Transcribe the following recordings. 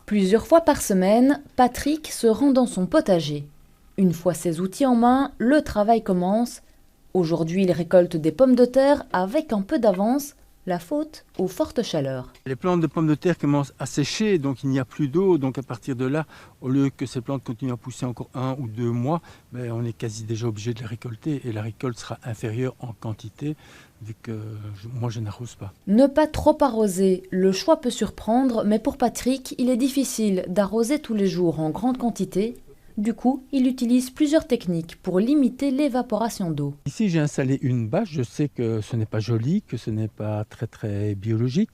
Plusieurs fois par semaine, Patrick se rend dans son potager. Une fois ses outils en main, le travail commence. Aujourd'hui, il récolte des pommes de terre avec un peu d'avance, la faute aux fortes chaleurs. Les plantes de pommes de terre commencent à sécher, donc il n'y a plus d'eau. Donc à partir de là, au lieu que ces plantes continuent à pousser encore 1 ou 2 mois, on est quasi déjà obligé de les récolter et la récolte sera inférieure en quantité vu que moi je n'arrose pas. Ne pas trop arroser, le choix peut surprendre, mais pour Patrick, il est difficile d'arroser tous les jours en grande quantité. Du coup, il utilise plusieurs techniques pour limiter l'évaporation d'eau. Ici j'ai installé une bâche, je sais que ce n'est pas joli, que ce n'est pas très biologique,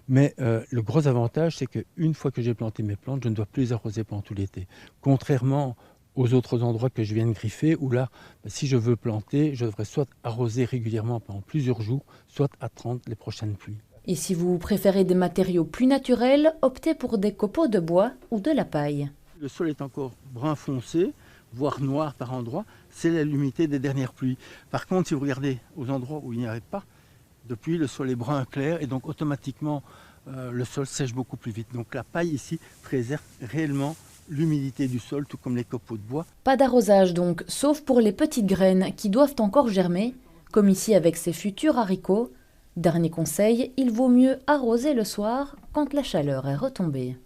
mais le gros avantage c'est qu'une fois que j'ai planté mes plantes, je ne dois plus les arroser pendant tout l'été. Contrairement aux autres endroits que je viens de griffer, où là, si je veux planter, je devrais soit arroser régulièrement pendant plusieurs jours, soit attendre les prochaines pluies. Et si vous préférez des matériaux plus naturels, optez pour des copeaux de bois ou de la paille. Le sol est encore brun foncé, voire noir par endroits, c'est l'humidité des dernières pluies. Par contre, si vous regardez aux endroits où il n'y avait pas de pluie, le sol est brun clair et donc automatiquement le sol sèche beaucoup plus vite. Donc la paille ici préserve réellement l'humidité du sol, tout comme les copeaux de bois. Pas d'arrosage donc, sauf pour les petites graines qui doivent encore germer, comme ici avec ces futurs haricots. Dernier conseil, il vaut mieux arroser le soir quand la chaleur est retombée.